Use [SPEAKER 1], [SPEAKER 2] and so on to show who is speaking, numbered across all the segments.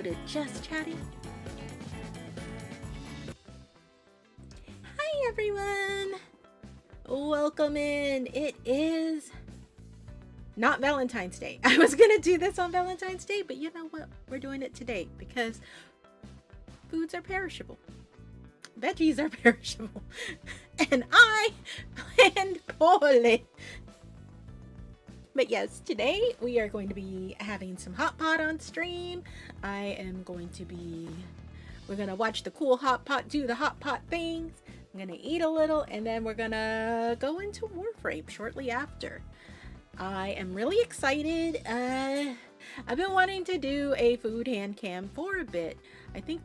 [SPEAKER 1] to Just Chatting. Hi everyone! Welcome in. It is not Valentine's Day. I was gonna do this on Valentine's Day, but you know what? We're doing it today because foods are perishable. Veggies are perishable. And I planned poorly. But yes, today we are going to be having some hot pot on stream. We're gonna watch the cool hot pot do the hot pot things. I'm gonna eat a little and then we're gonna go into Warframe shortly after. I am really excited. I've been wanting to do a food hand cam for a bit. I think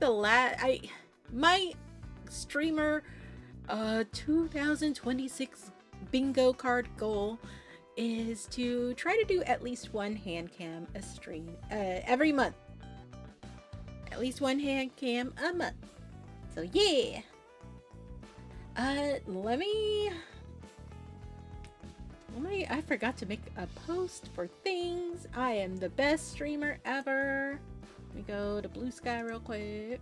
[SPEAKER 1] my streamer 2026 bingo card goal is to try to do at least one hand cam a stream every month. At least one hand cam a month. So yeah. I forgot to make a post for things. I am the best streamer ever. Let me go to Blue Sky real quick.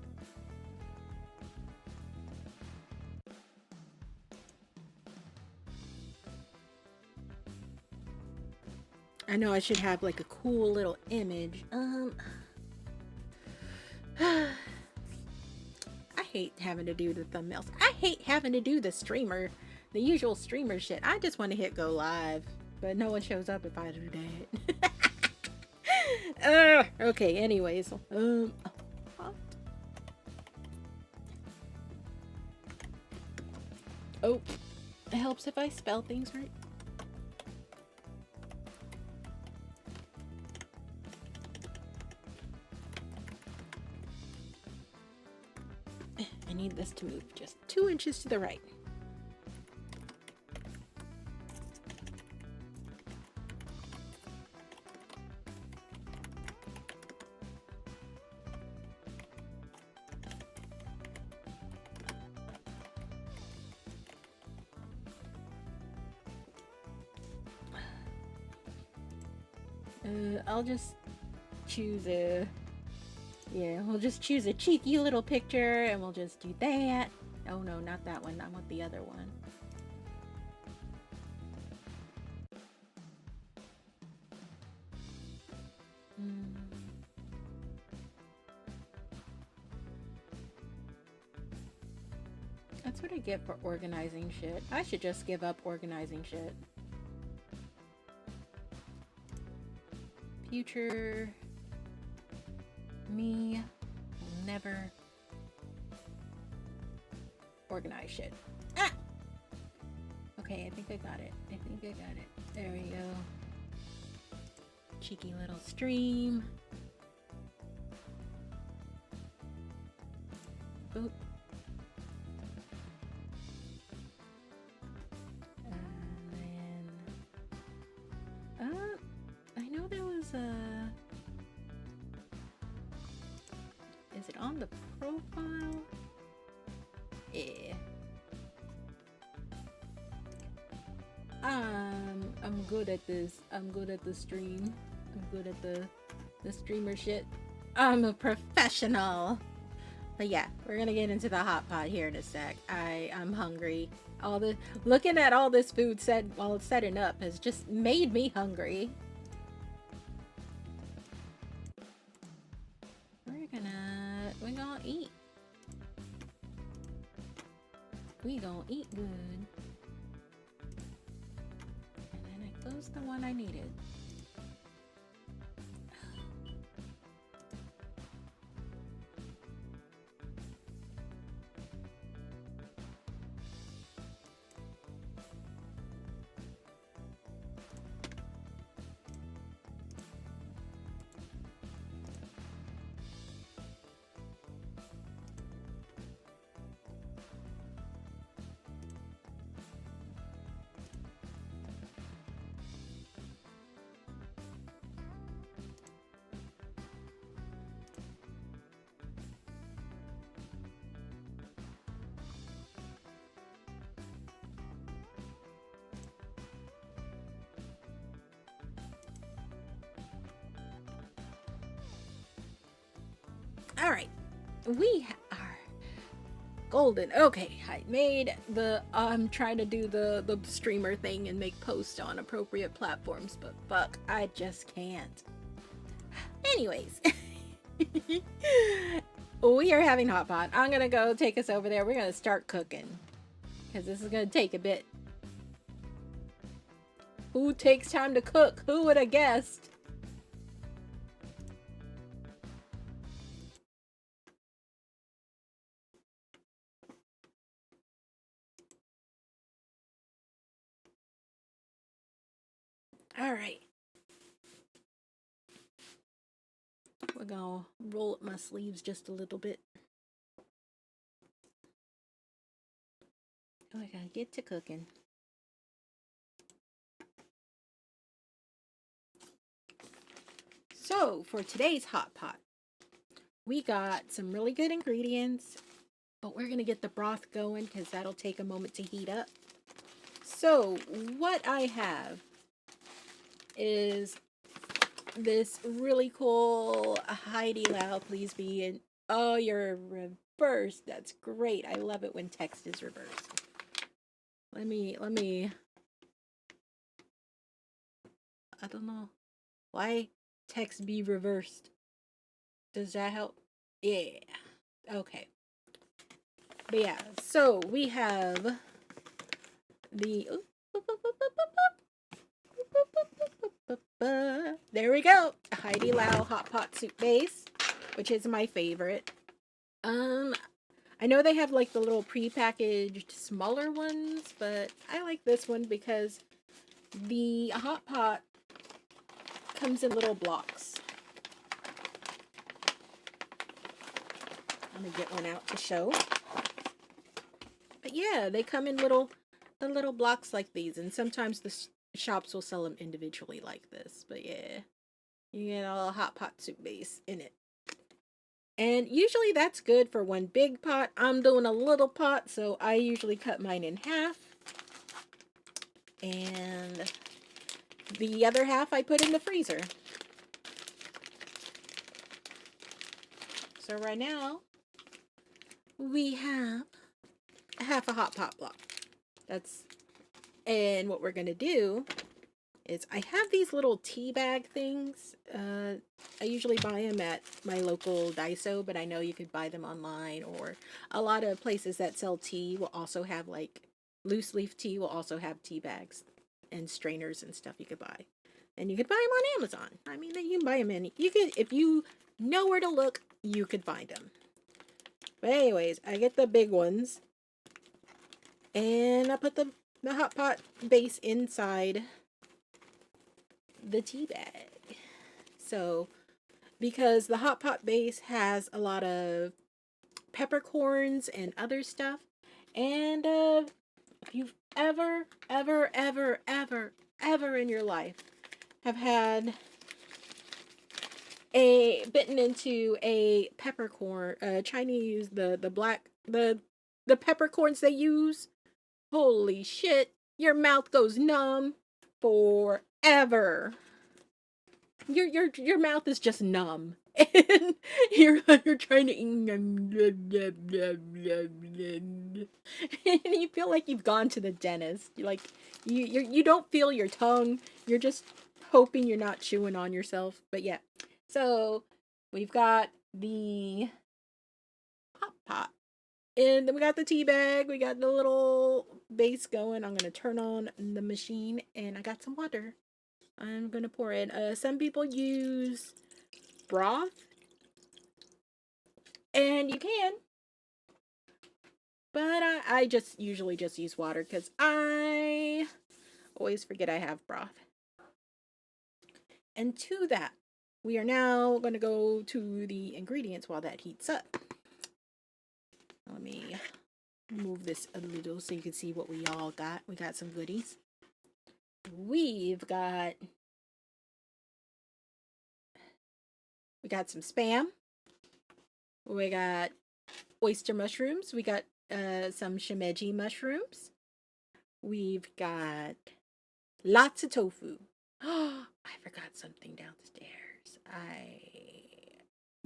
[SPEAKER 1] I know I should have like a cool little image. I hate having to do the thumbnails. I hate having to do the usual streamer shit. I just want to hit go live, but no one shows up if I do that. Okay, anyways. Oh, it helps if I spell things right. I need this to move just 2 inches to the right. I'll just choose we'll just choose a cheeky little picture and we'll just do that. Oh no, not that one. I want the other one. That's what I get for organizing shit. I should just give up organizing shit. Future me will never organize shit. Ah! Okay, I think I got it. There we go. Cheeky little stream. Boop. And then I know there was a... Is it on the profile? Yeah. I'm good at this. I'm good at the stream. I'm good at the streamer shit. I'm a professional. But yeah, we're gonna get into the hot pot here in a sec. I'm hungry. Looking at all this food while it's setting up has just made me hungry. We're gonna eat. We gonna eat good. And then I closed the one I needed. All right, we are golden. Okay, I made the. I'm trying to do the streamer thing and make posts on appropriate platforms, but fuck, I just can't. Anyways, we are having hot pot. I'm gonna go take us over there. We're gonna start cooking because this is gonna take a bit. Who takes time to cook? Who would have guessed? All right. We're gonna roll up my sleeves just a little bit. Oh, I gotta get to cooking. So, for today's hot pot, we got some really good ingredients, but we're gonna get the broth going because that'll take a moment to heat up. So, what I have is this really cool Heidi Lau, please be in. Oh, you're reversed. That's great. I love it when text is reversed. Let me. I don't know why text be reversed. Does that help? Yeah. Okay. But yeah, so we have the. There we go. Heidi Lau hot pot soup base, which is my favorite. I know they have like the little pre-packaged smaller ones, but I like this one because the hot pot comes in little blocks. I'm gonna get one out to show. But yeah, they come in the little blocks like these, and sometimes the shops will sell them individually like this. But yeah, you get a hot pot soup base in it. And usually that's good for one big pot. I'm doing a little pot, so I usually cut mine in half. And the other half I put in the freezer. So right now, we have half a hot pot block. And what we're going to do is I have these little tea bag things. I usually buy them at my local Daiso, but I know you could buy them online, or a lot of places that sell tea will also have like loose leaf tea will also have tea bags and strainers and stuff you could buy. And you could buy them on Amazon. I mean, you can buy them if you know where to look, you could find them. But anyways, I get the big ones and I put the hot pot base inside the tea bag. So, because the hot pot base has a lot of peppercorns and other stuff, and if you've ever in your life have had a bitten into a peppercorn, Chinese, the peppercorns they use, holy shit, your mouth goes numb forever. Your mouth is just numb, and you're trying to and you feel like you've gone to the dentist. You don't feel your tongue. You're just hoping you're not chewing on yourself. But yeah, so we've got the hot pot, and then we got the tea bag. We got the little base going. I'm gonna turn on the machine, and I got some water. I'm gonna pour in. Some people use broth, and you can, but I just usually just use water because I always forget I have broth. And to that, we are now gonna go to the ingredients while that heats up. Let me move this a little so you can see what we all got. We got some goodies. We got some spam. We got oyster mushrooms. We got some shimeji mushrooms. We've got lots of tofu. Oh, I forgot something downstairs.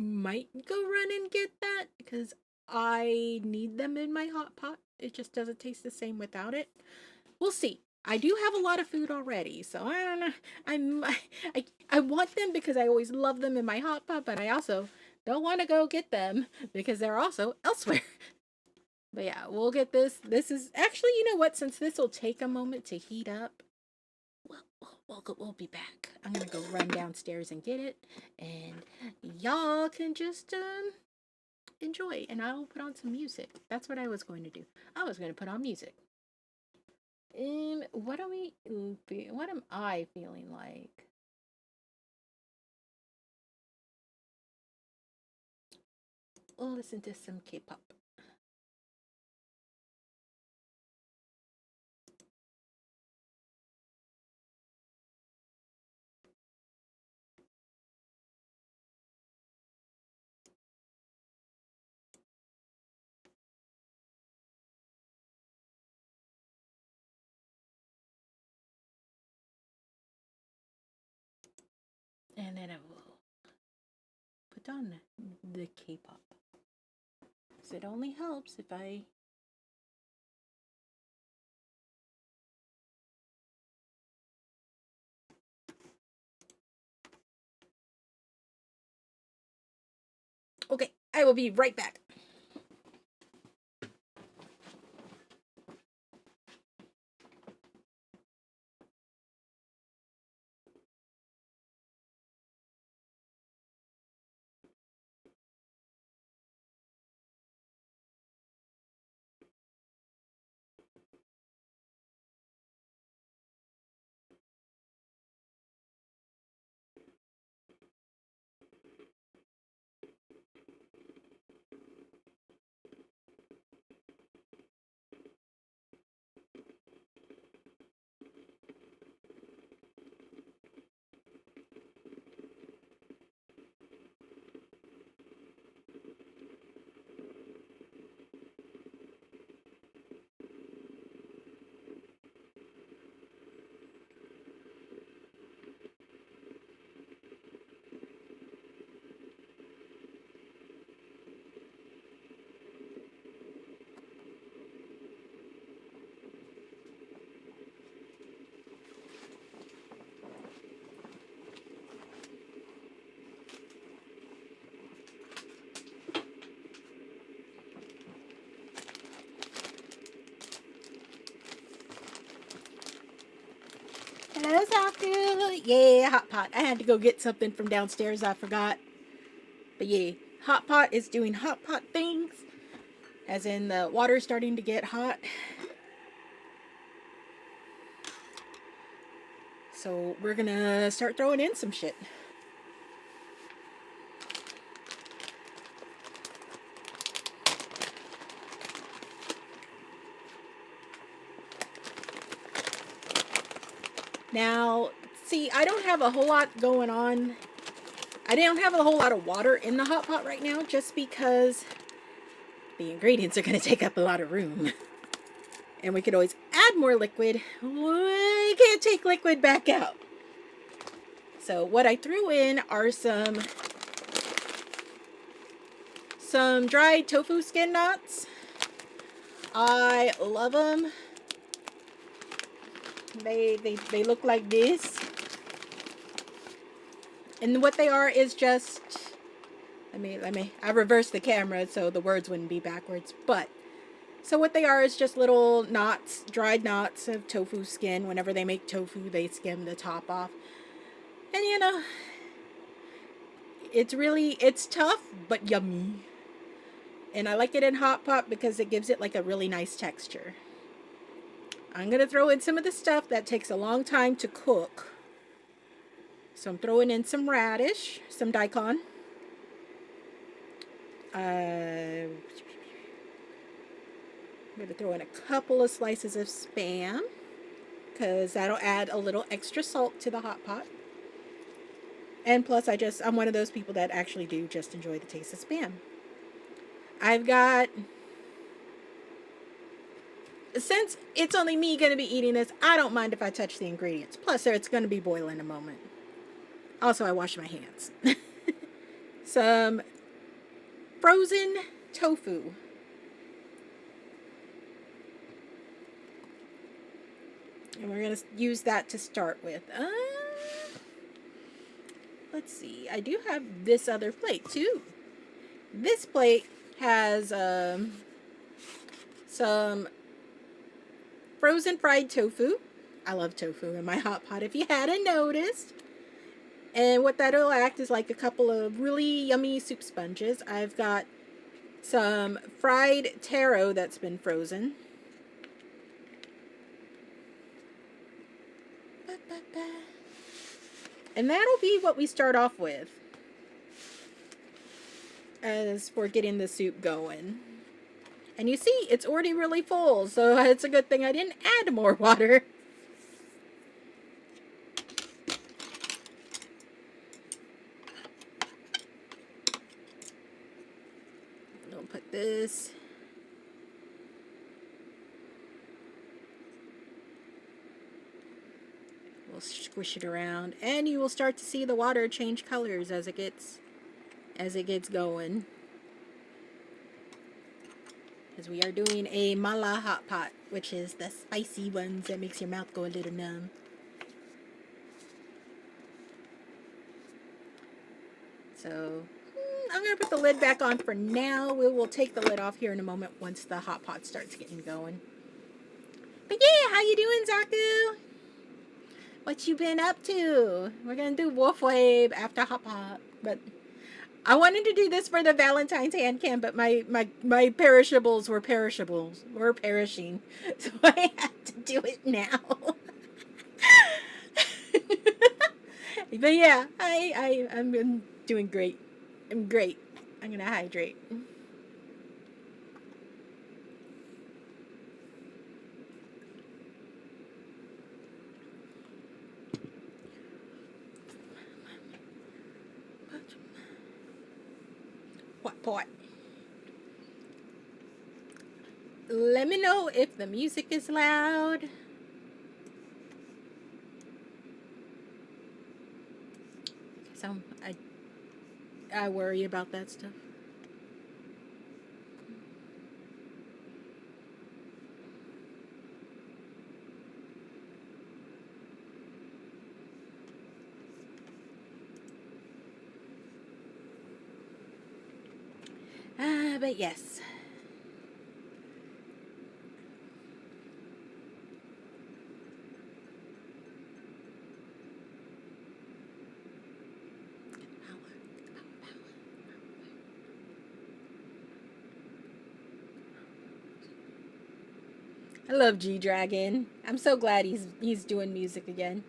[SPEAKER 1] might go run and get that because I need them in my hot pot. It just doesn't taste the same without it. We'll see. I do have a lot of food already, so I don't know. I want them because I always love them in my hot pot, but I also don't want to go get them because they're also elsewhere. But yeah, we'll get this. This is actually, you know what? Since this will take a moment to heat up, we'll be back. I'm gonna go run downstairs and get it, and y'all can just enjoy. And I'll put on some music. That's what I was going to do. I was going to put on music. What are we? What am I feeling like? We'll listen to some K-pop. And then I will put on the K-pop. So it only helps if I... Okay, I will be right back. Hello, Saku. Yeah, hot pot. I had to go get something from downstairs. I forgot. But yeah, hot pot is doing hot pot things. As in the water's starting to get hot. So we're gonna start throwing in some shit. Now, see, I don't have a whole lot going on. I don't have a whole lot of water in the hot pot right now just because the ingredients are going to take up a lot of room. And we could always add more liquid. We can't take liquid back out. So what I threw in are some dried tofu skin knots. I love them. They look like this. And what they are is just, I reversed the camera so the words wouldn't be backwards. But, so what they are is just little knots, dried knots of tofu skin. Whenever they make tofu, they skim the top off. And you know, it's tough, but yummy. And I like it in hot pot because it gives it like a really nice texture. I'm going to throw in some of the stuff that takes a long time to cook. So I'm throwing in some radish, some daikon. I'm going to throw in a couple of slices of Spam because that'll add a little extra salt to the hot pot. And plus I'm one of those people that actually do just enjoy the taste of Spam. I've got, since it's only me going to be eating this, I don't mind if I touch the ingredients. Plus, it's going to be boiling in a moment. Also, I wash my hands. some frozen tofu. And we're going to use that to start with. Let's see. I do have this other plate too. This plate has some frozen fried tofu. I love tofu in my hot pot if you hadn't noticed. And what that'll act is like a couple of really yummy soup sponges. I've got some fried taro that's been frozen. And that'll be what we start off with as we're getting the soup going. And you see, it's already really full, so it's a good thing I didn't add more water. I'll put this. We'll squish it around, and you will start to see the water change colors as it gets going. Because we are doing a mala hot pot, which is the spicy ones that makes your mouth go a little numb. So I'm going to put the lid back on for now. We will take the lid off here in a moment once the hot pot starts getting going. But yeah, how you doing, Zaku? What you been up to? We're going to do Warframe after hot pot. But I wanted to do this for the Valentine's hand cam, but my perishables were perishing. So I had to do it now. But yeah, I'm doing great. I'm great. I'm gonna hydrate. What part? Let me know if the music is loud. So I worry about that stuff. But yes. I love G-Dragon. I'm so glad he's doing music again.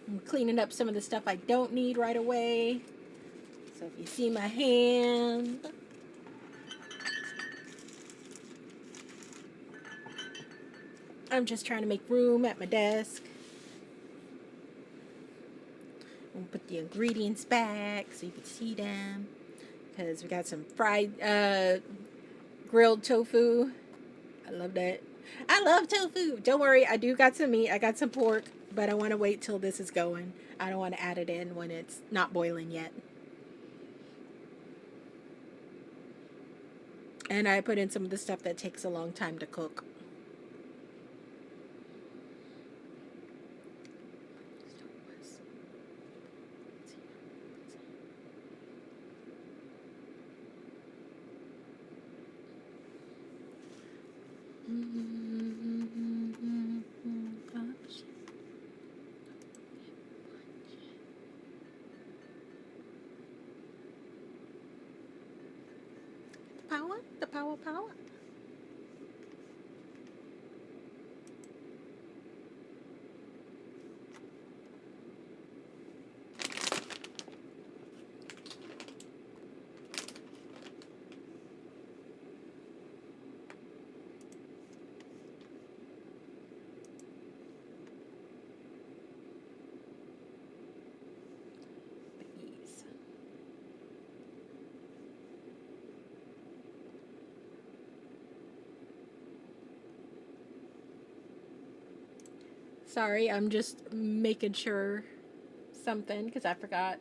[SPEAKER 1] I'm cleaning up some of the stuff I don't need right away. So if you see my hand, I'm just trying to make room at my desk. We'll put the ingredients back so you can see them. Because we got some fried grilled tofu. I love that. I love tofu. Don't worry, I do got some meat. I got some pork. But I want to wait till this is going. I don't want to add it in when it's not boiling yet. And I put in some of the stuff that takes a long time to cook. Power. Sorry, I'm just making sure something because I forgot.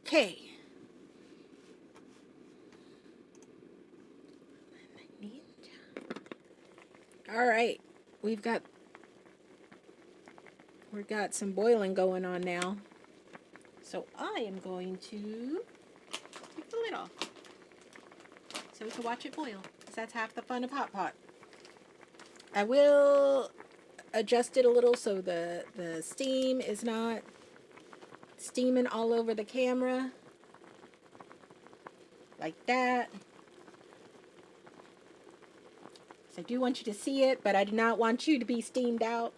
[SPEAKER 1] Okay. All right. We've got some boiling going on now. So I am going to take the lid off so we can watch it boil. Because that's half the fun of hot pot. I will adjust it a little so the steam is not steaming all over the camera. Like that. So I do want you to see it, but I do not want you to be steamed out.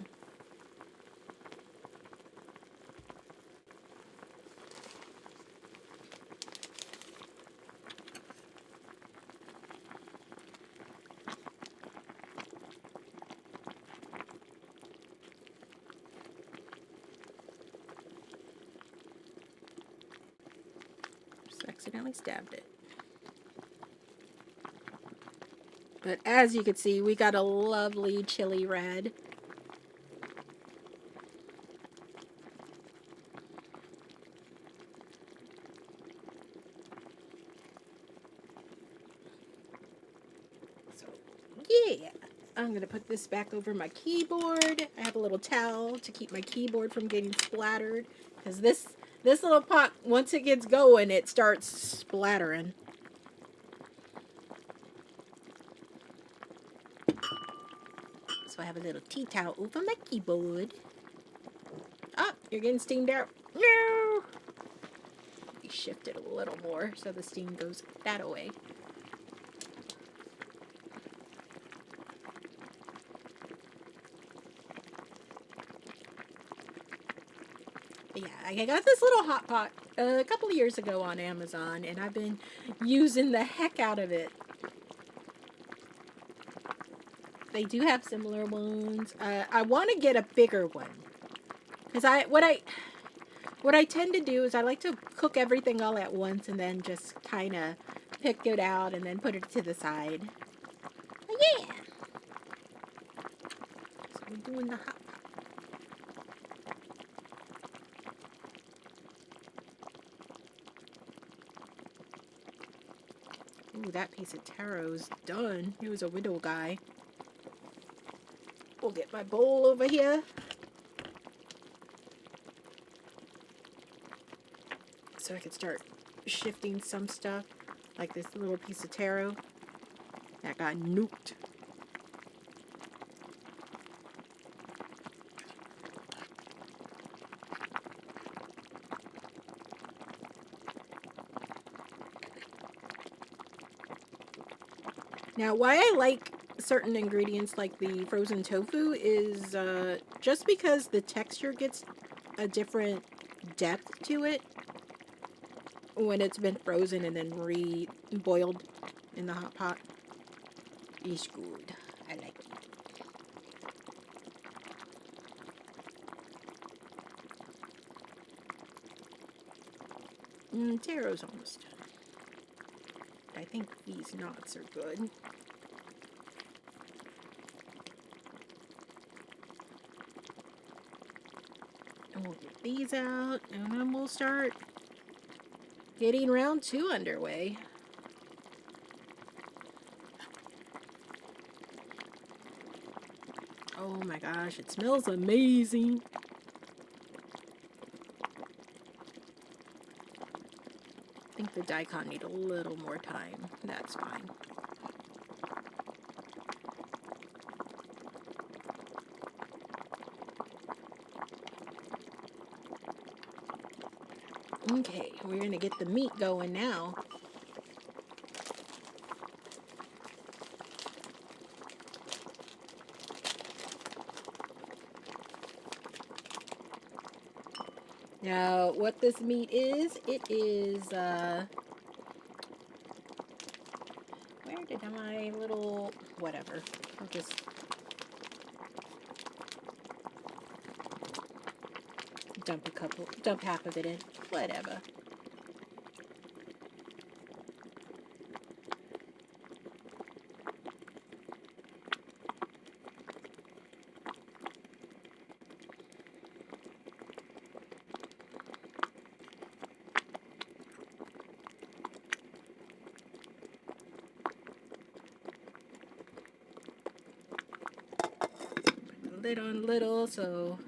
[SPEAKER 1] Just accidentally stabbed it. But as you can see, we got a lovely chili red. So, yeah. I'm going to put this back over my keyboard. I have a little towel to keep my keyboard from getting splattered. Because this little pot, once it gets going, it starts splattering. So I have a little tea towel over my keyboard. Oh, you're getting steamed out. No! You shift it a little more so the steam goes that way. Yeah, I got this little hot pot a couple of years ago on Amazon, and I've been using the heck out of it. They do have similar ones. I want to get a bigger one, because what I tend to do is I like to cook everything all at once and then just kind of pick it out and then put it to the side. But yeah. So we're doing the hot pot. Ooh, that piece of taro's done. He was a widow guy. We'll get my bowl over here. So I can start shifting some stuff. Like this little piece of taro. That got nuked. Now, why I like certain ingredients like the frozen tofu is just because the texture gets a different depth to it when it's been frozen and then re-boiled in the hot pot. It's good. I like it. Taro's almost done. I think these knots are good. And we'll get these out, and then we'll start getting round 2 underway. Oh my gosh, it smells amazing. I think the daikon need a little more time. That's fine. Okay, we're gonna get the meat going now. Now, what this meat is, it is, where did my little, whatever, I'll just, dump half of it in, whatever. Lid on little, so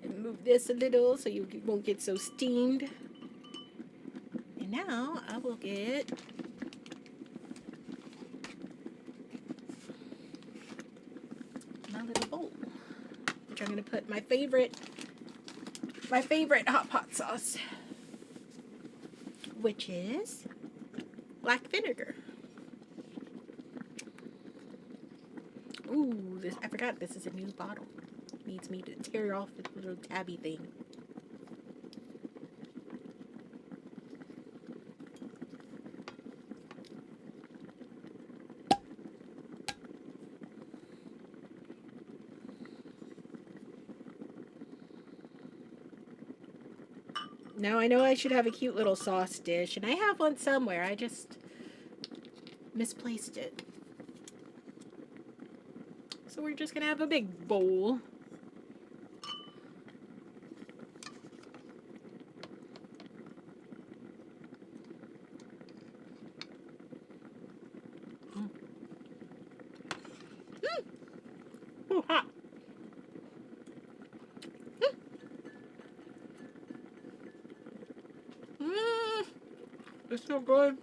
[SPEAKER 1] and move this a little so you won't get so steamed. And now I will get my little bowl, which I'm gonna put my favorite hot pot sauce, which is black vinegar. Ooh, I forgot this is a new bottle. It needs me to tear off the little tabby thing. Now I know I should have a cute little sauce dish, and I have one somewhere. I just misplaced it. So we're just gonna have a big bowl. Ooh, hot. It's so good.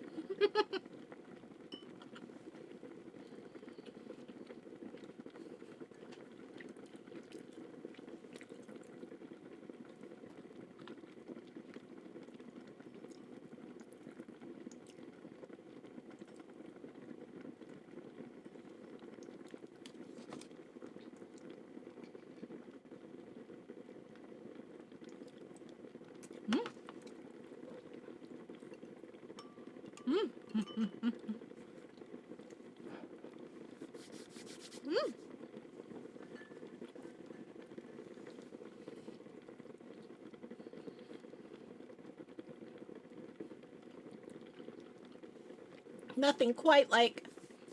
[SPEAKER 1] Nothing quite like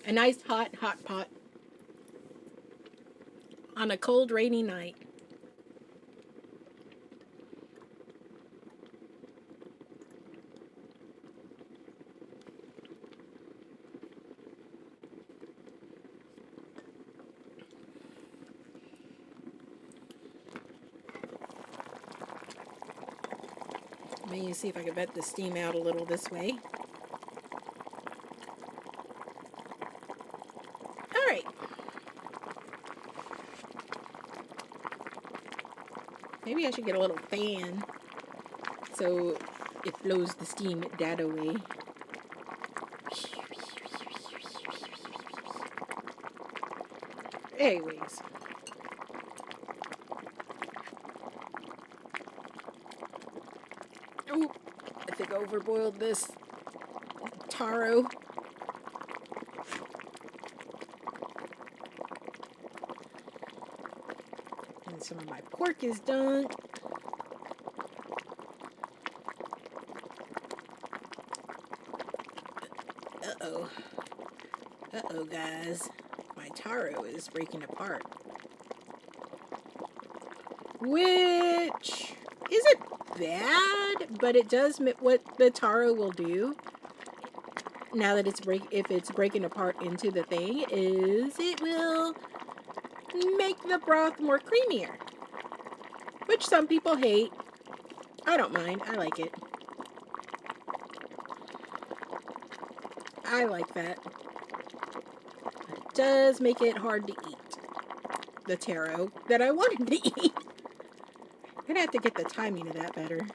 [SPEAKER 1] a nice hot pot on a cold, rainy night. Let me see if I can vent the steam out a little this way. All right. Maybe I should get a little fan so it blows the steam that away. Anyways. Ooh, I think I overboiled this taro. And some of my pork is done. Uh-oh. Uh-oh, guys. My taro is breaking apart. Which isn't bad, but it does what the taro will do now that if it's breaking apart into the thing is it will make the broth more creamier, which some people hate. I don't mind. I like it. I like that. It does make it hard to eat the taro that I wanted to eat. I'm gonna have to get the timing of that better,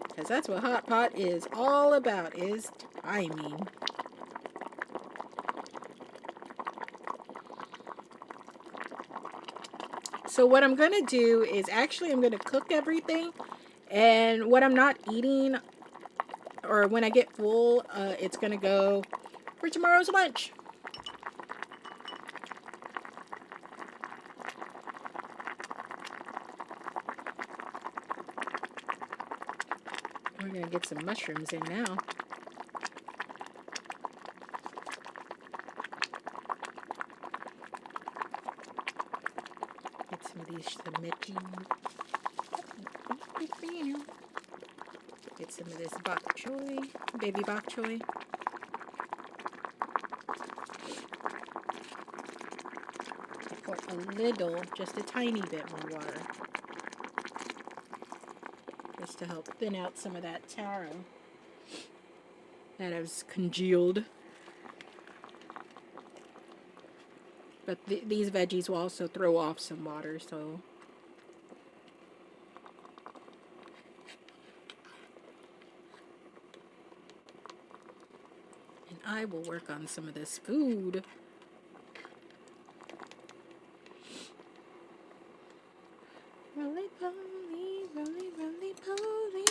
[SPEAKER 1] because that's what hot pot is all about, is timing. So what I'm gonna do is actually I'm gonna cook everything, and what I'm not eating, or when I get full, it's gonna go for tomorrow's lunch. We're gonna get some mushrooms in now. Get some of these submitting. Get some of this bok choy, baby bok choy. Or a little, just a tiny bit more water. Just to help thin out some of that taro that has congealed. But these veggies will also throw off some water, so. And I will work on some of this food. Roly poly, roly, roly poly.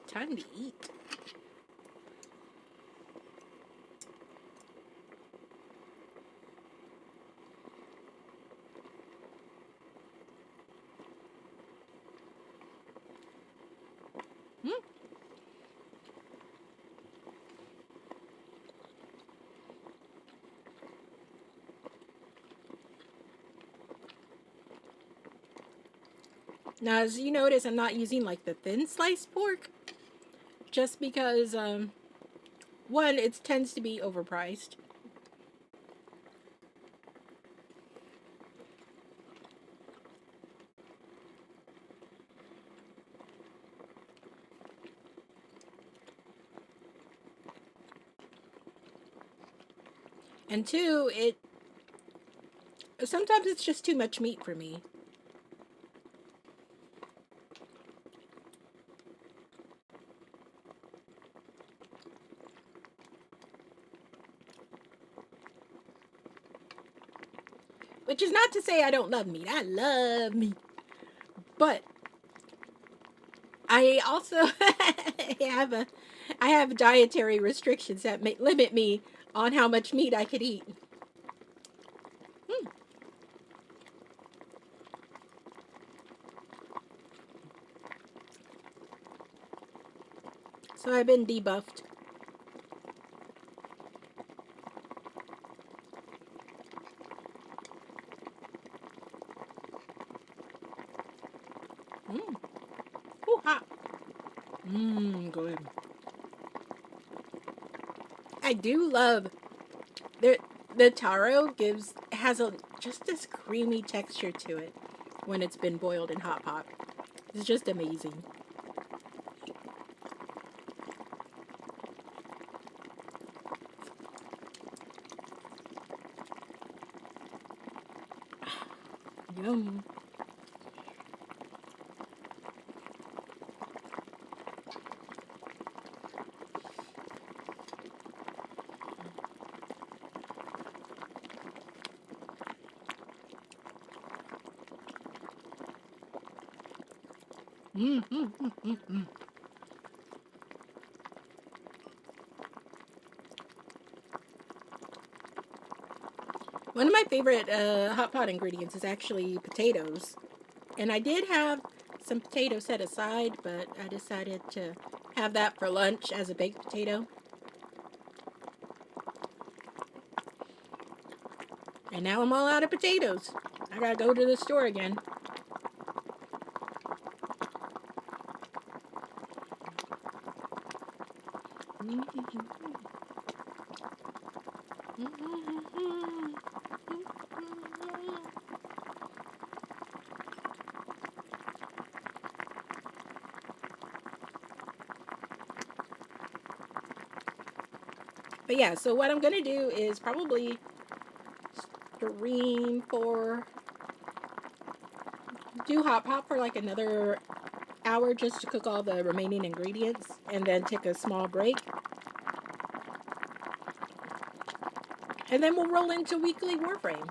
[SPEAKER 1] Time to eat. Now, as you notice, I'm not using like the thin sliced pork, just because, one, it tends to be overpriced. And two, sometimes it's just too much meat for me. Which is not to say I don't love meat. I love meat. But I also I have dietary restrictions that may limit me on how much meat I could eat. So I've been debuffed. Ooh, hot. Good. I do love the taro has just this creamy texture to it when it's been boiled in hot pot. It's just amazing. Yum. One of my favorite hot pot ingredients is actually potatoes. And I did have some potatoes set aside, but I decided to have that for lunch as a baked potato. And now I'm all out of potatoes. I gotta go to the store again. But yeah, so what I'm gonna do is probably stream for do hot pot for like another hour just to cook all the remaining ingredients and then take a small break. And then we'll roll into weekly Warframe.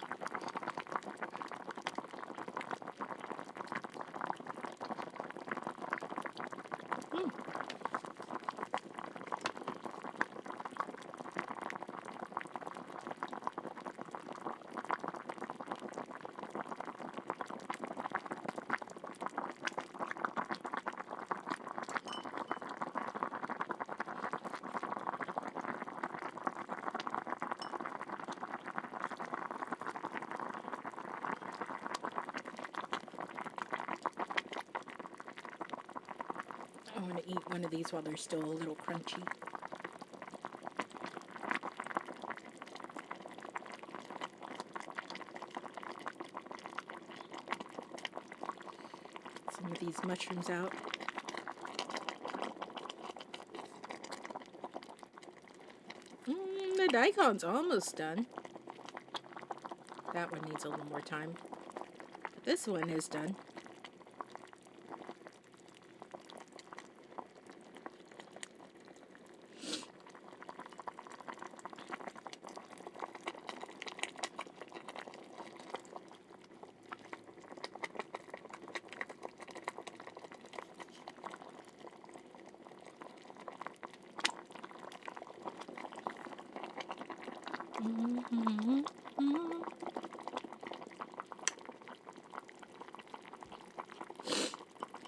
[SPEAKER 1] I want to eat one of these while they're still a little crunchy. Some of these mushrooms out. The daikon's almost done. That one needs a little more time. This one is done.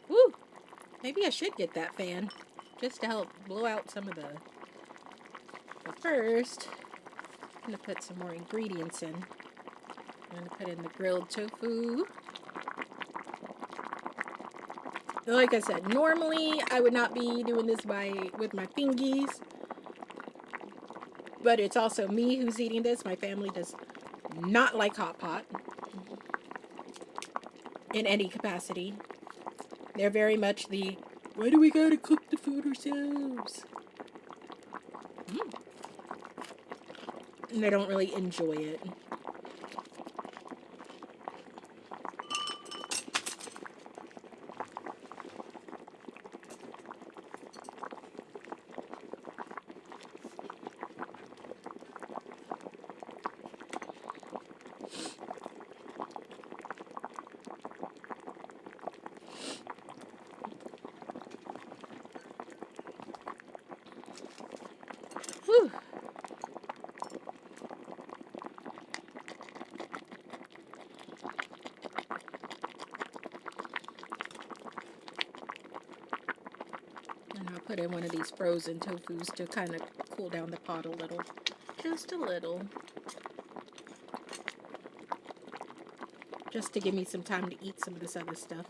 [SPEAKER 1] Woo! Maybe I should get that fan just to help blow out some of the... But first, I'm going to put some more ingredients in. I'm going to put in the grilled tofu. Like I said, normally I would not be doing this with my fingies. But it's also me who's eating this. My family does not like hot pot in any capacity. They're very much the, why do we gotta cook the food ourselves? And they don't really enjoy it. Whew. And I'll put in one of these frozen tofus to kind of cool down the pot a little. Just a little. Just to give me some time to eat some of this other stuff.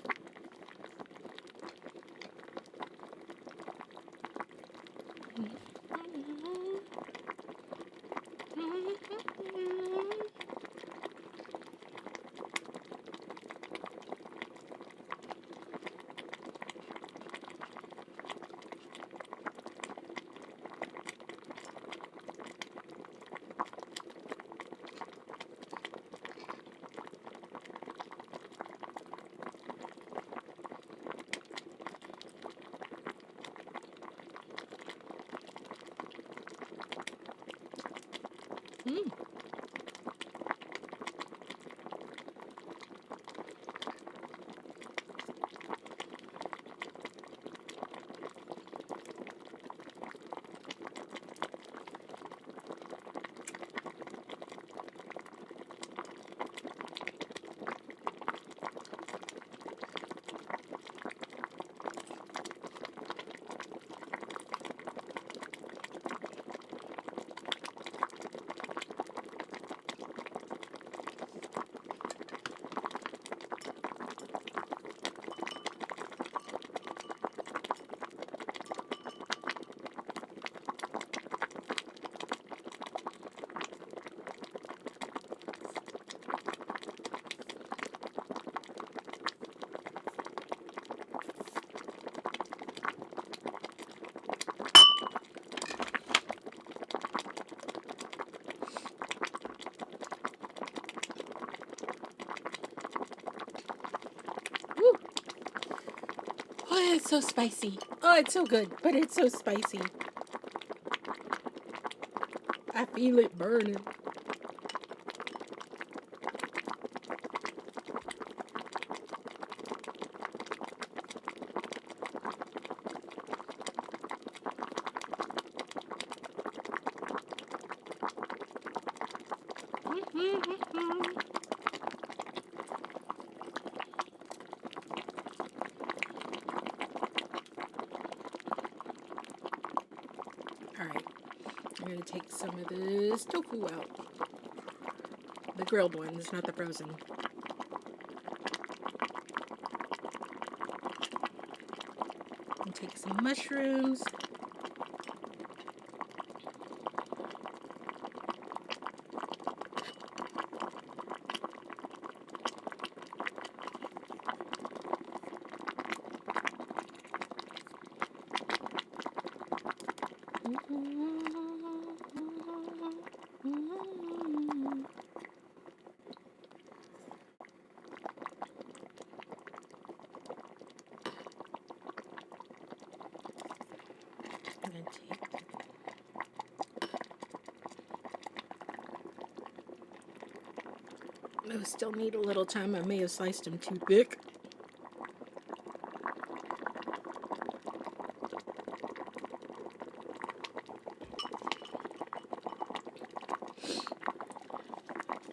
[SPEAKER 1] It's so spicy. Oh, it's so good, but it's so spicy. I feel it burning. Alright, I'm going to take some of this tofu out. The grilled ones, not the frozen. And take some mushrooms. Those still need a little time. I may have sliced them too thick.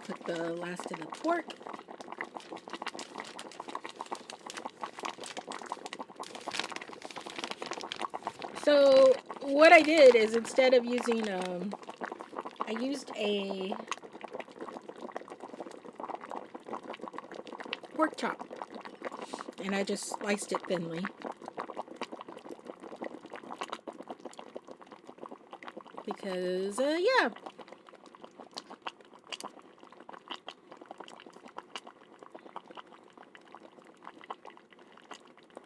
[SPEAKER 1] Put the last of the pork. So what I did is instead of using, I used a pork chop, and I just sliced it thinly. Because, yeah.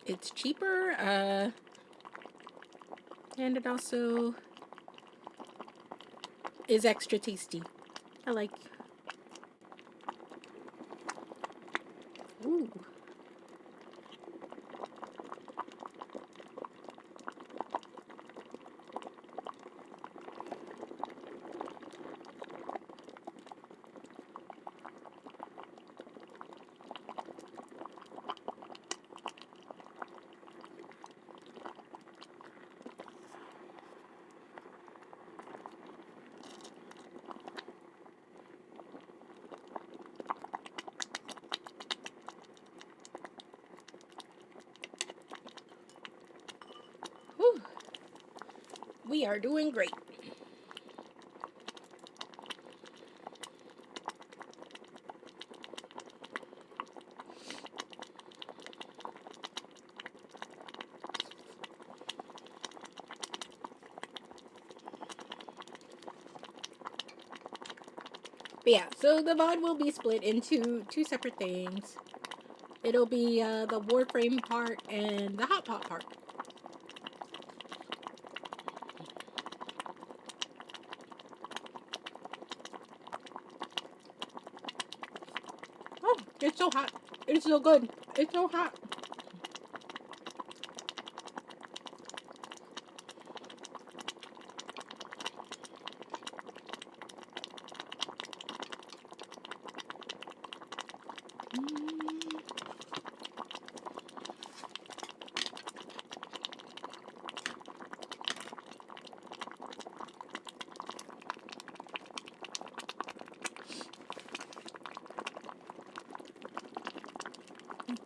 [SPEAKER 1] It's cheaper, and it also is extra tasty. I like. Ooh. Whew. We are doing great. But yeah, so the VOD will be split into two separate things. It'll be the Warframe part and the Hot Pot part. Oh, it's so hot. It's so good. It's so hot.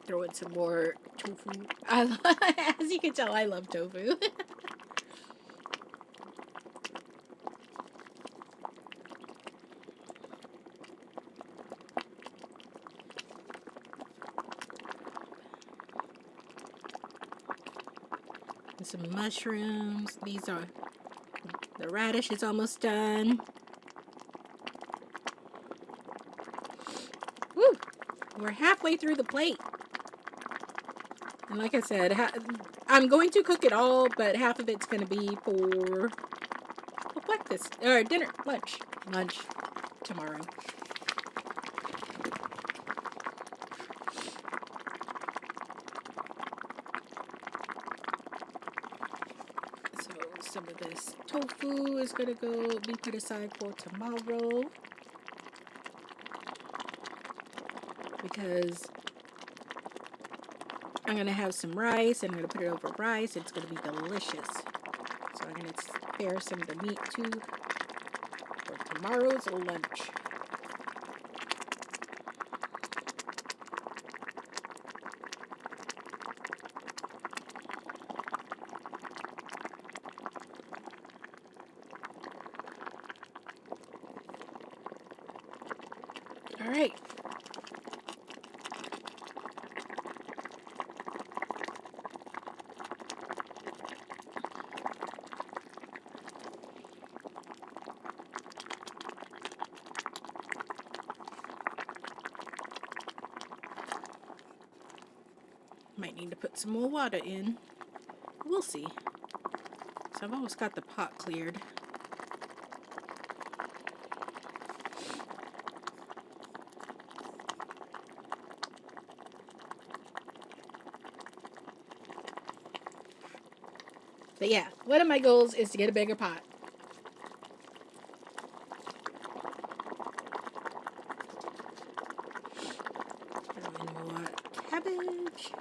[SPEAKER 1] Throw in some more tofu. As you can tell, I love tofu. And some mushrooms. These are, the radish is almost done. Woo! We're halfway through the plate. And like I said, I'm going to cook it all, but half of it's going to be for breakfast, or dinner, lunch tomorrow. some of this tofu is gonna be put aside for tomorrow, because I'm gonna have some rice and I'm gonna put it over rice. It's gonna be delicious. So I'm gonna spare some of the meat too for tomorrow's lunch. All right. Might need to put some more water in. We'll see. So I've almost got the pot cleared. But yeah, one of my goals is to get a bigger pot. And more cabbage.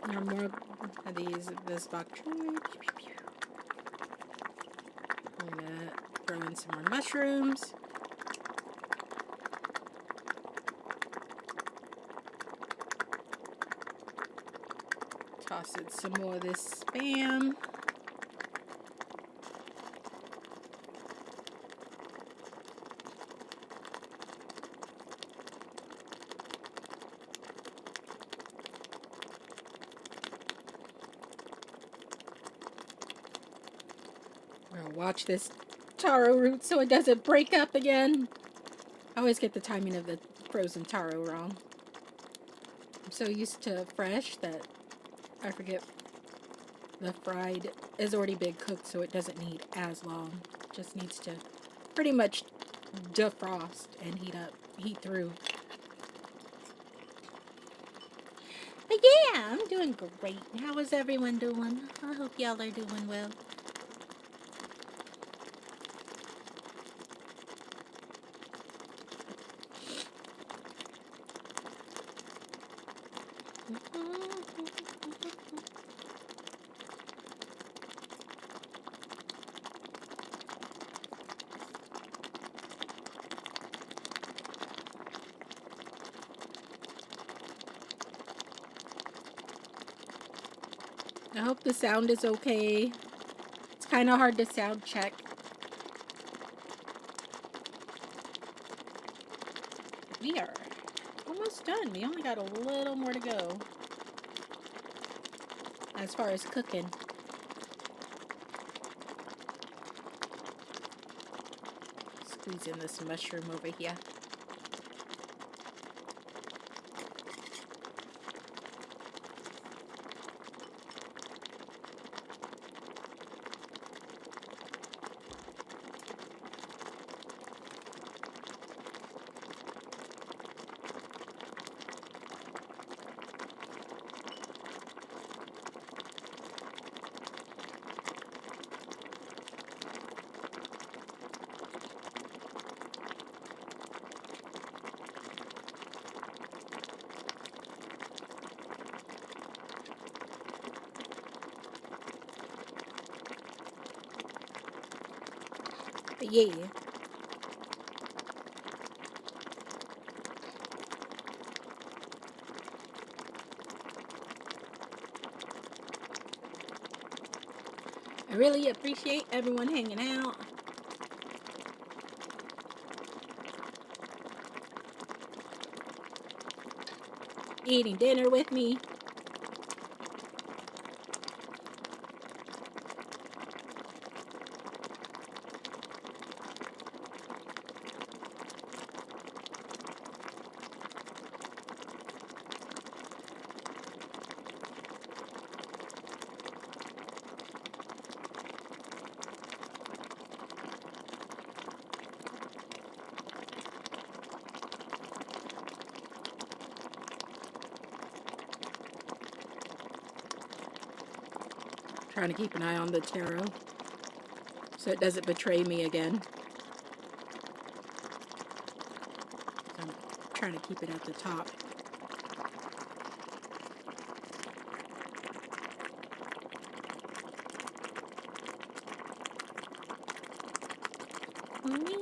[SPEAKER 1] And more of this bok choy. I'm gonna throw in some more mushrooms. Toss in some more of this Spam. I'm gonna watch this taro root so it doesn't break up again. I always get the timing of the frozen taro wrong. I'm so used to fresh that I forget the fried is already been cooked, so it doesn't need as long. It just needs to pretty much defrost and heat through. But yeah, I'm doing great. How is everyone doing? I hope y'all are doing well. I hope the sound is okay. It's kind of hard to sound check. We are almost done. We only got a little more to go as far as cooking. Squeeze in this mushroom over here. But yeah. I really appreciate everyone hanging out. Eating dinner with me. trying to keep an eye on the tarot so it doesn't betray me again. So I'm trying to keep it at the top. Follow me.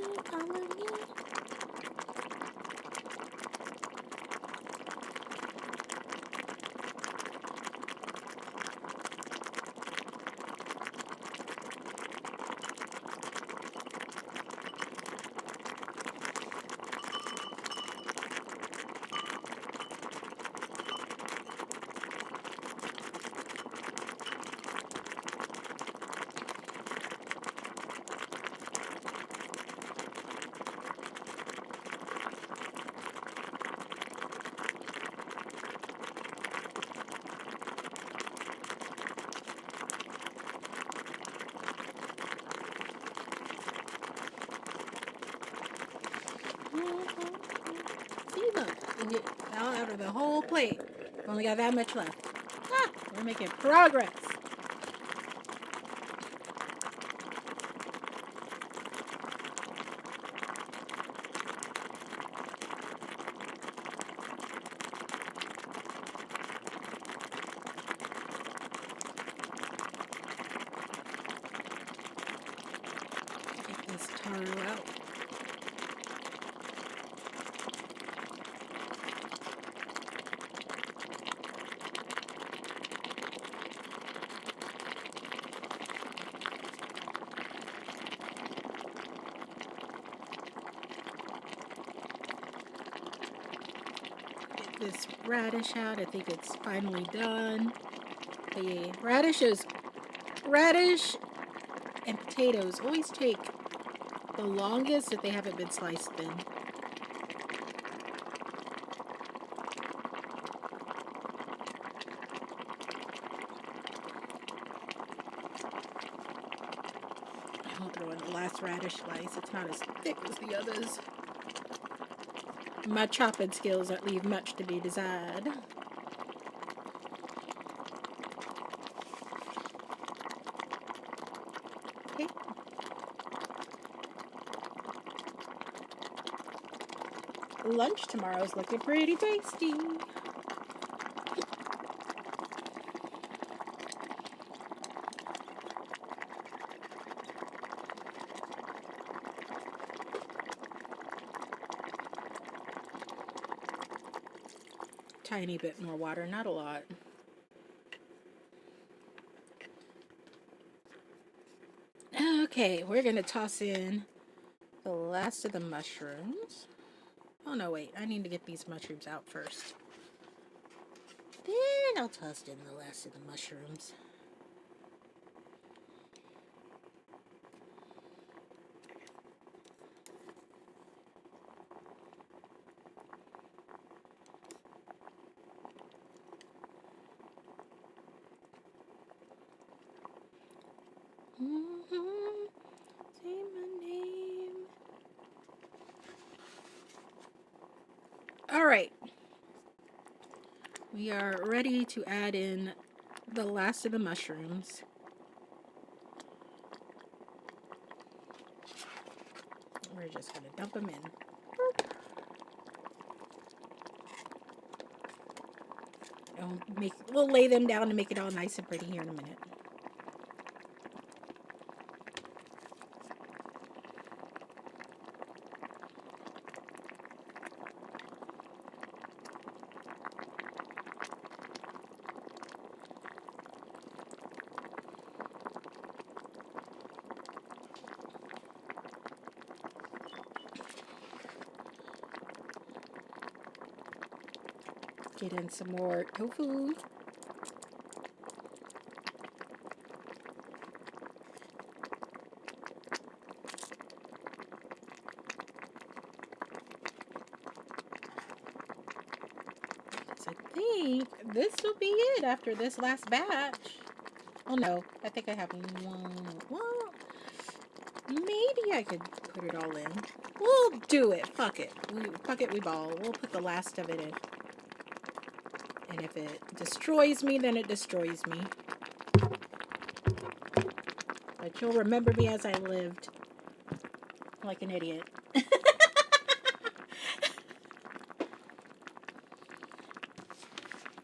[SPEAKER 1] See, look, we get all out of the whole plate. Only got that much left. Ah, we're making progress. Take this taro out. This radish out. I think it's finally done. The radish and potatoes always take the longest if they haven't been sliced thin. I'll throw in the last radish slice. It's not as thick as the others. My chopping skills that leave much to be desired. Okay. Lunch tomorrow's looking pretty tasty. Tiny bit more water, not a lot. Okay, we're gonna toss in the last of the mushrooms. Oh no, wait, I need to get these mushrooms out first. Then I'll toss in the last of the mushrooms. Say my name. All right. We are ready to add in the last of the mushrooms. We're just going to dump them in. We'll lay them down to make it all nice and pretty here in a minute. Get in some more tofu. So I think this will be it after this last batch. Oh no, I think I have one. Well, maybe I could put it all in. We'll do it. Fuck it. Fuck it, we ball. We'll put the last of it in. And if it destroys me, then it destroys me. But you'll remember me as I lived. Like an idiot.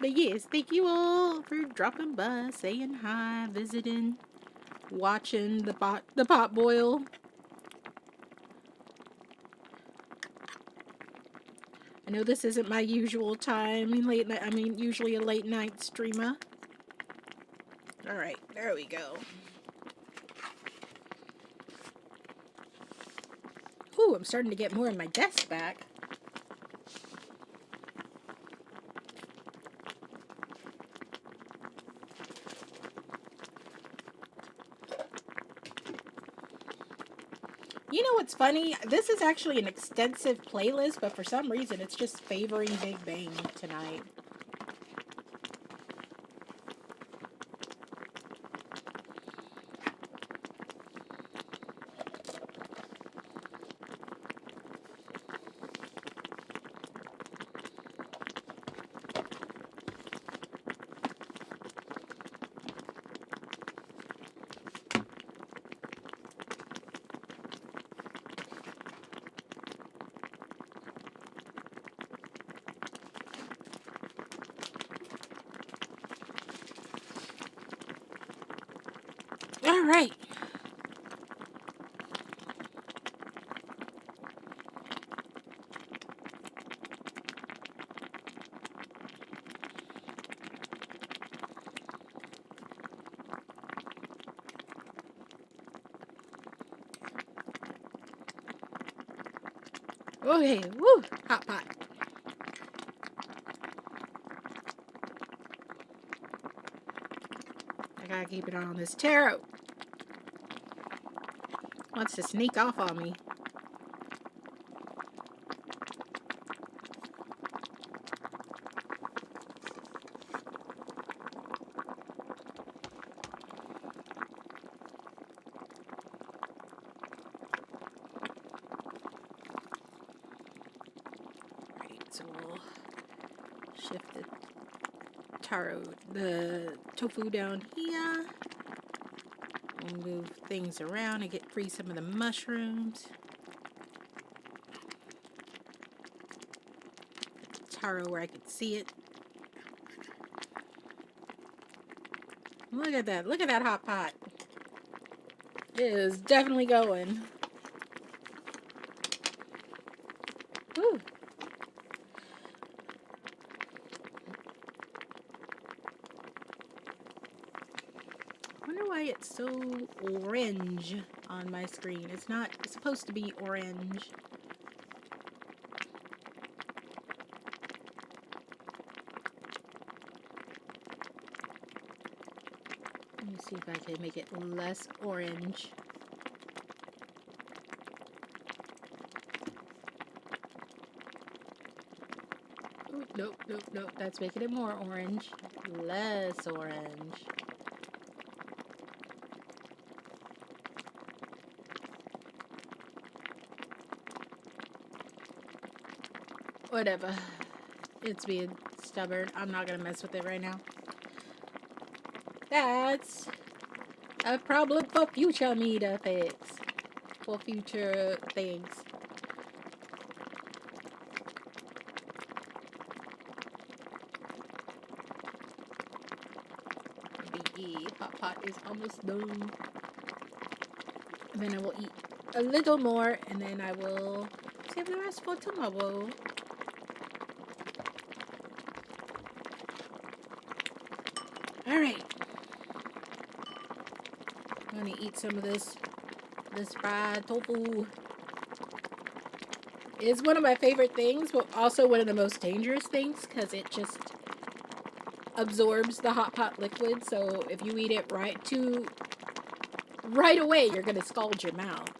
[SPEAKER 1] But yes, thank you all for dropping by, saying hi, visiting, watching the pot boil. I know this isn't my usual time, late night. I mean, usually a late night streamer. All right, there we go. Ooh, I'm starting to get more of my desk back. You know what's funny? This is actually an extensive playlist, but for some reason it's just favoring Big Bang tonight. All right. Okay, woo, hot pot. I gotta keep it on this tarot. Wants to sneak off on me. So we'll shift the tofu down here. We'll move things around and get free some of the mushrooms. Put the taro where I can see it. Look at that. Look at that hot pot. It is definitely going. Woo. I wonder why it's so orange on my screen. It's not supposed to be orange. Let me see if I can make it less orange. Ooh, nope, nope, nope. That's making it more orange. Less orange. Whatever. It's being stubborn. I'm not gonna mess with it right now. That's a problem for future me to fix. For future things. The hot pot is almost done. And then I will eat a little more, and then I will save the rest for tomorrow. Alright. I'm gonna eat some of this fried tofu. It's one of my favorite things, but also one of the most dangerous things, because it just absorbs the hot pot liquid. So if you eat it right away, you're gonna scald your mouth.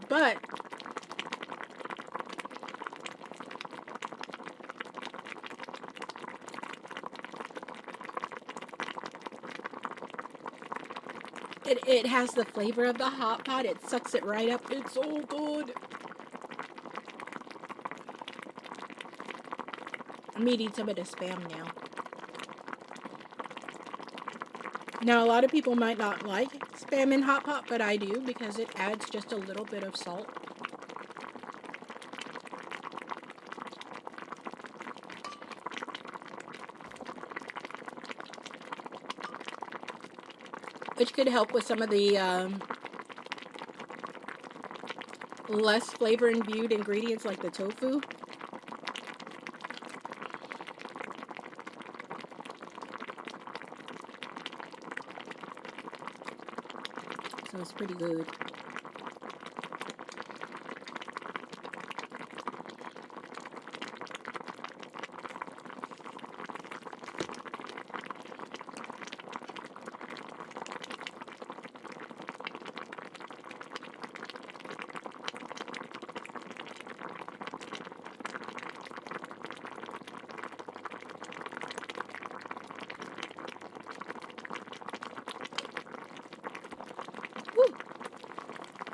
[SPEAKER 1] But It has the flavor of the hot pot. It sucks it right up. It's so good. I'm eating some of the Spam now. Now, a lot of people might not like Spam in hot pot, but I do because it adds just a little bit of salt. Which could help with some of the less flavor imbued ingredients like the tofu. So it's pretty good.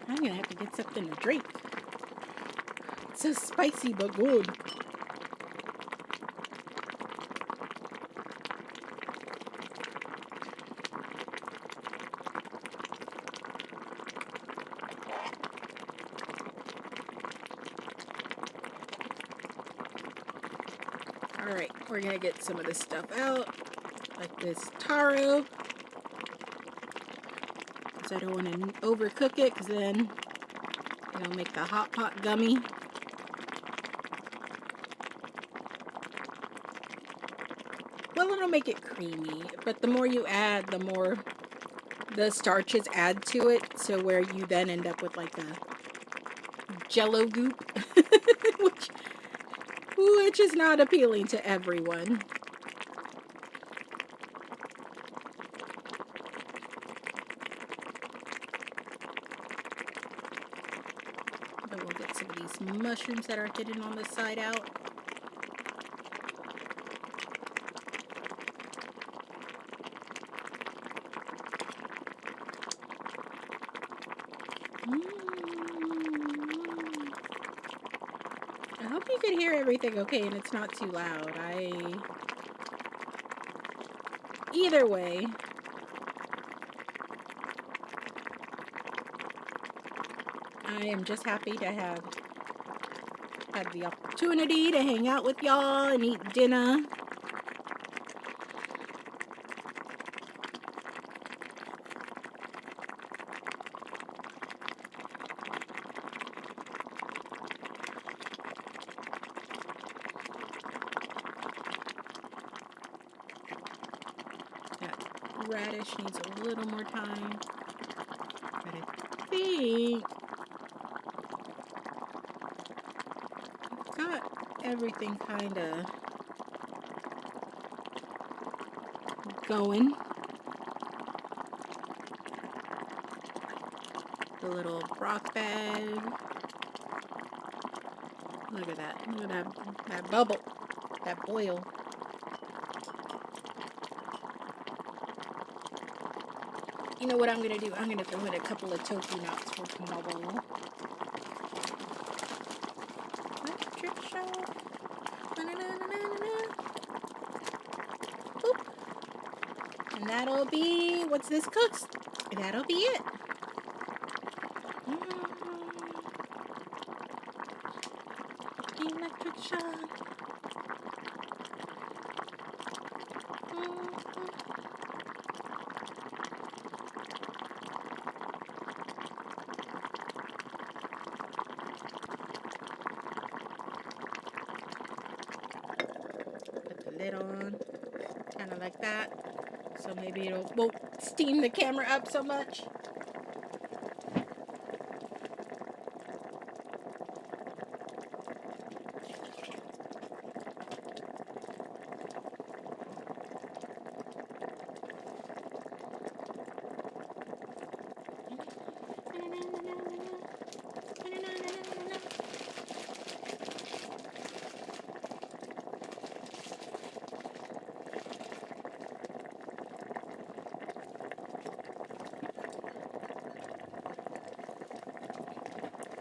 [SPEAKER 1] I'm gonna have to get something to drink. It's so spicy but good. Alright, we're gonna get some of this stuff out. Like this taro. I don't want to overcook it because then it'll make the hot pot gummy. Well, it'll make it creamy, but the more you add, the more the starches add to it, so where you then end up with like a jello goop, which is not appealing to everyone. Some of these mushrooms that are hidden on the side out. I hope you can hear everything okay and it's not too loud. Either way, I am just happy to have had the opportunity to hang out with y'all and eat dinner. That radish needs a little more time, but I think got everything kind of going. The little broth bag. Look at that. Look at that bubble. That boil. You know what I'm going to do? I'm going to throw in a couple of tofu knots for tomorrow. And that'll be, what's this cooks? That'll be it. Electric shock. Put the lid on, kind of like that. So maybe it won't steam the camera up so much.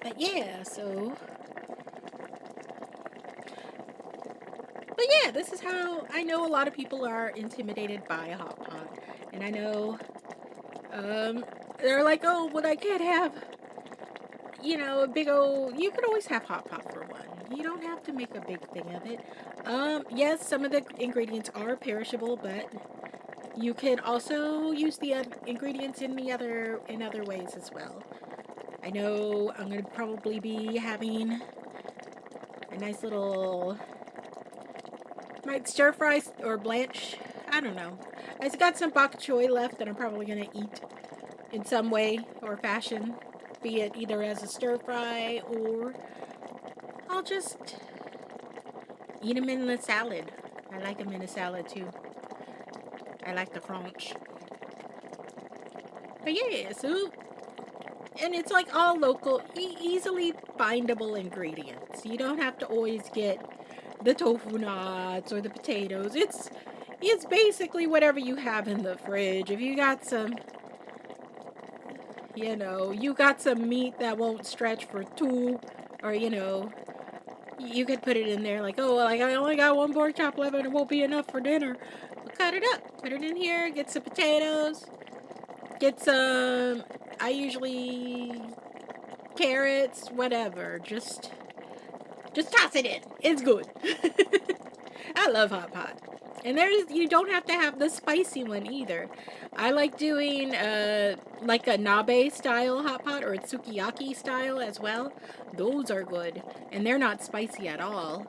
[SPEAKER 1] But yeah, so. But yeah, this is how I know a lot of people are intimidated by a hot pot. And I know they're like, oh, well, I can't have, a big old. You could always have hot pot for one. You don't have to make a big thing of it. Yes, some of the ingredients are perishable, but you can also use the ingredients in other ways as well. I know I'm gonna probably be having a nice little might stir fry or blanch. I don't know. I just got some bok choy left that I'm probably gonna eat in some way or fashion, be it either as a stir fry or I'll just eat them in a salad. I like them in a salad too. I like the crunch. But yeah, so and it's like all local, easily findable ingredients. You don't have to always get the tofu knots or the potatoes. It's basically whatever you have in the fridge. If you got some, you got some meat that won't stretch for two, or you could put it in there like, oh, like I only got one pork chop left and it won't be enough for dinner. But cut it up, put it in here, get some potatoes, get some. I usually carrots, whatever. Just toss it in. It's good. I love hot pot. And you don't have to have the spicy one either. I like doing like a nabe style hot pot or a sukiyaki style as well. Those are good. And they're not spicy at all.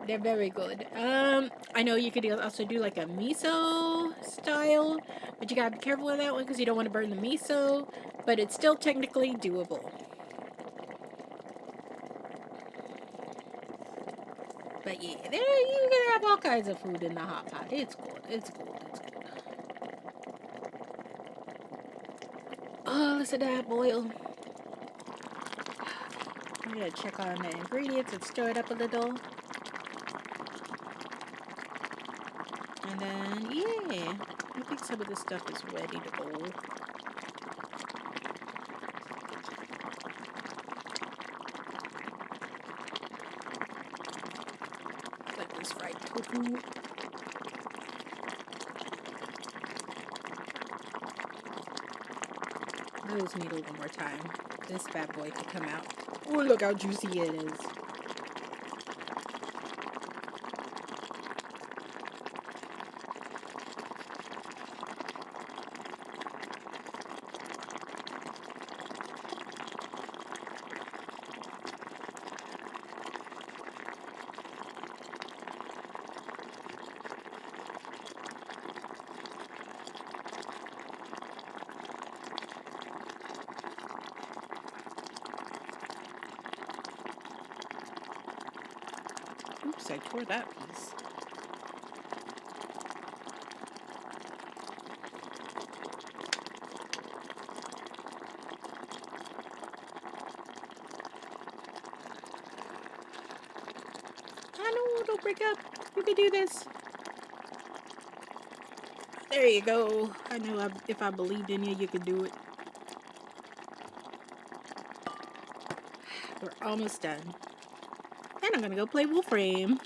[SPEAKER 1] They're very good. I know you could also do like a miso style, but you gotta be careful with that one because you don't want to burn the miso. But it's still technically doable. But yeah, you can have all kinds of food in the hot pot. It's good. It's good. It's good. Oh, listen to that boil. I'm gonna check on the ingredients and stir it up a little. And then, yeah, I think some of this stuff is ready to go. Like this fried tofu. Those need a little more time. This bad boy to come out. Oh, look how juicy it is. Oops, I tore that piece. I know, don't break up. You can do this. There you go. I know if I believed in you, you could do it. We're almost done. Then I'm gonna go play Warframe.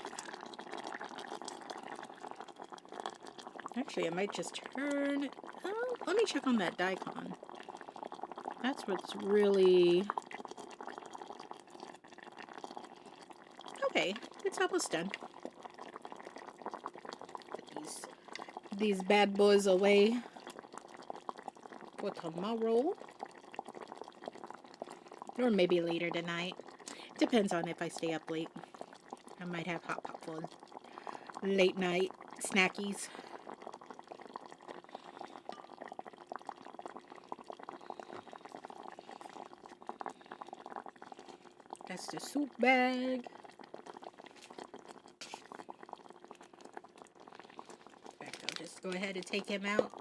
[SPEAKER 1] Actually, I might just turn. Oh, let me check on that daikon. That's what's really. Okay, it's almost done. Put these bad boys away for tomorrow. Or maybe later tonight. Depends on if I stay up late. I might have hot pot for late night snackies. That's the soup bag. In fact, I'll just go ahead and take him out.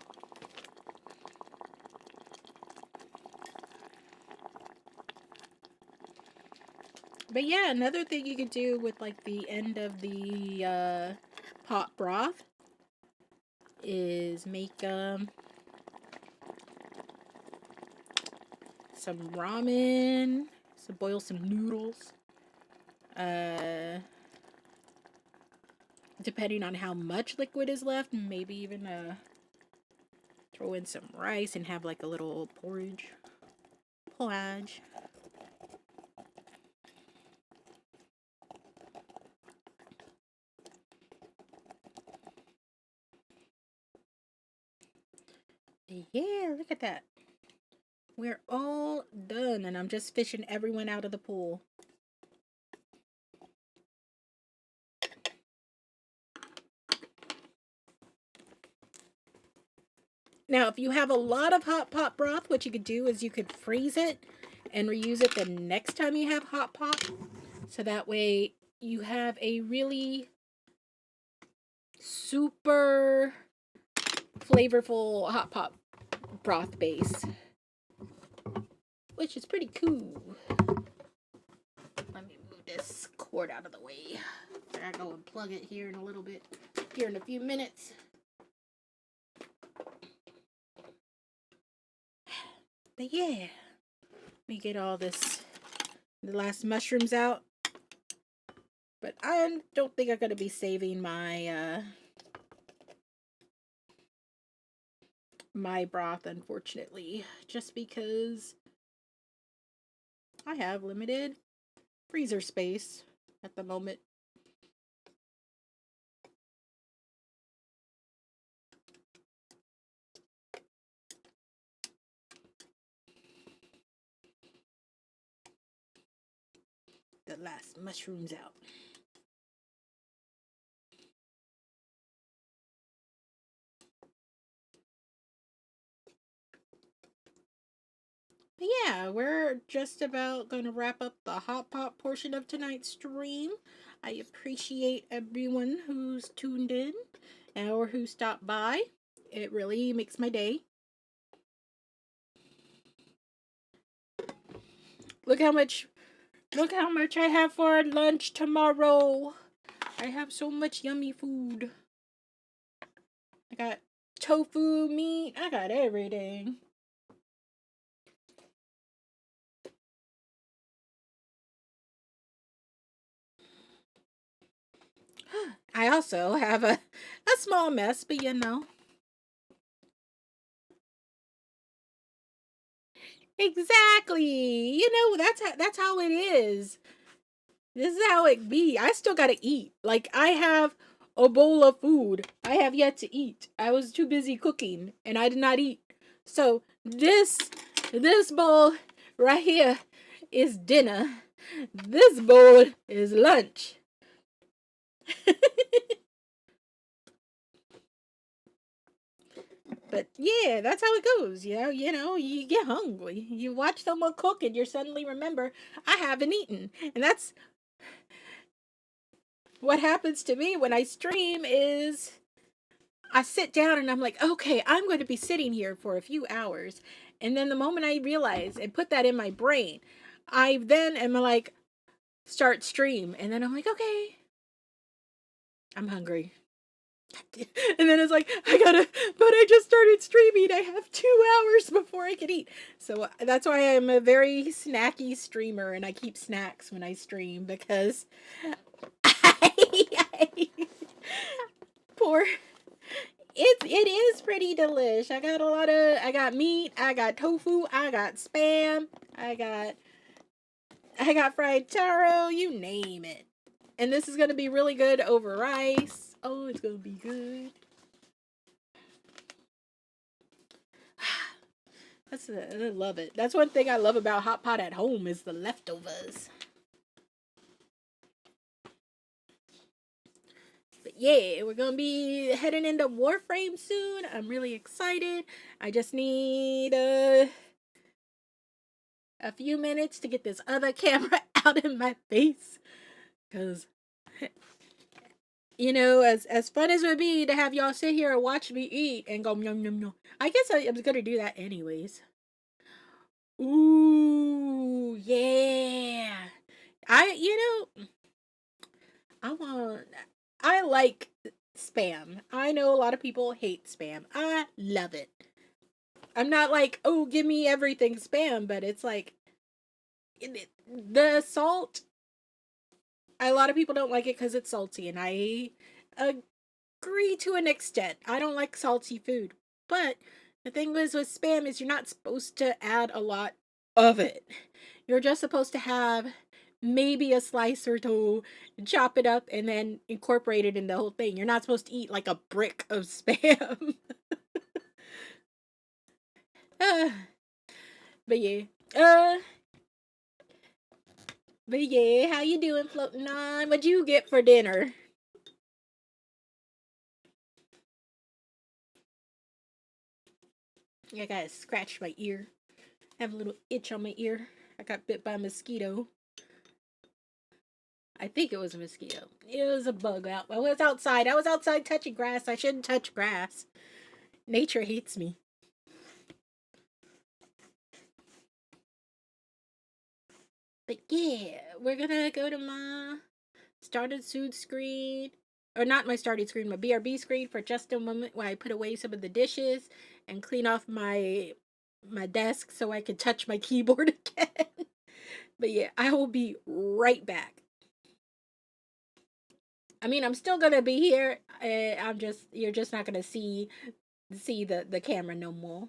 [SPEAKER 1] But yeah, another thing you could do with like the end of the pot broth is make some ramen, boil some noodles. Depending on how much liquid is left, maybe even throw in some rice and have like a little porridge. Yeah, look at that. We're all done, and I'm just fishing everyone out of the pool. Now, if you have a lot of hot pot broth, what you could do is you could freeze it and reuse it the next time you have hot pot. So that way you have a really super flavorful hot pot broth base, which is pretty cool. Let me move this cord out of the way. I go and plug it here in a little bit, here in a few minutes. But yeah, let me get all the last mushrooms out. But I don't think I'm going to be saving my my broth, unfortunately, just because I have limited freezer space at the moment. The last mushrooms out. But yeah, we're just about going to wrap up the hot pot portion of tonight's stream. I appreciate everyone who's tuned in or who stopped by. It really makes my day. Look how much I have for lunch tomorrow. I have so much yummy food. I got tofu, meat, I got everything. I also have a small mess, but you know. Exactly. You know, that's how it is. This is how it be. I still gotta eat. Like, I have a bowl of food I have yet to eat. I was too busy cooking and I did not eat. So this bowl right here is dinner. This bowl is lunch. But yeah, that's how it goes. You know, you get hungry. You watch someone cook and you suddenly remember, I haven't eaten. And that's what happens to me when I stream is I sit down and I'm like, okay, I'm going to be sitting here for a few hours. And then the moment I realize and put that in my brain, I then am like, start stream. And then I'm like, okay, I'm hungry. And then it's like, but I just started streaming. I have 2 hours before I can eat. So that's why I'm a very snacky streamer and I keep snacks when I stream because poor. It is pretty delish. I got meat, I got tofu, I got spam, I got fried taro, you name it. And this is gonna be really good over rice. Oh, it's gonna be good. I love it. That's one thing I love about hot pot at home is the leftovers. But yeah, we're gonna be heading into Warframe soon. I'm really excited. I just need a few minutes to get this other camera out of my face. Cause you know, as fun as it would be to have y'all sit here and watch me eat and go yum yum yum. I guess I was gonna do that anyways. Ooh, yeah. I want I like spam. I know a lot of people hate spam. I love it. I'm not like, oh, give me everything spam, but it's like the salt. A lot of people don't like it because it's salty, and I agree to an extent. I don't like salty food, but the thing is with spam is you're not supposed to add a lot of it. You're just supposed to have maybe a slice or two, chop it up, and then incorporate it in the whole thing. You're not supposed to eat like a brick of spam. uh, but yeah. Uh, but yeah, how you doing, floating on? What'd you get for dinner? I gotta scratch my ear. I have a little itch on my ear. I got bit by a mosquito. I think it was a mosquito. It was a bug out. I was outside. I was outside touching grass. I shouldn't touch grass. Nature hates me. But yeah, we're gonna go to my started soon screen. Or not my started screen, my BRB screen for just a moment while I put away some of the dishes and clean off my desk so I can touch my keyboard again. But yeah, I will be right back. I mean, I'm still gonna be here. You're just not gonna see the camera no more.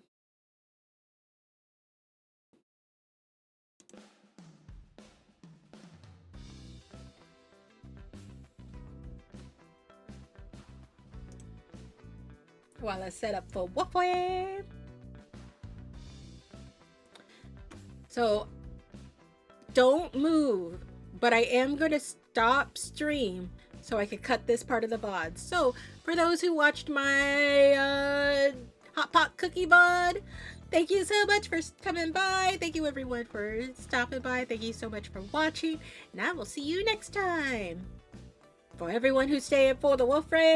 [SPEAKER 1] While I set up for Warframe. So don't move, but I am gonna stop stream so I could cut this part of the VOD. So for those who watched my hot pot cookie VOD, thank you so much for coming by. Thank you everyone for stopping by. Thank you so much for watching, and I will see you next time. For everyone who's staying for the Warframe.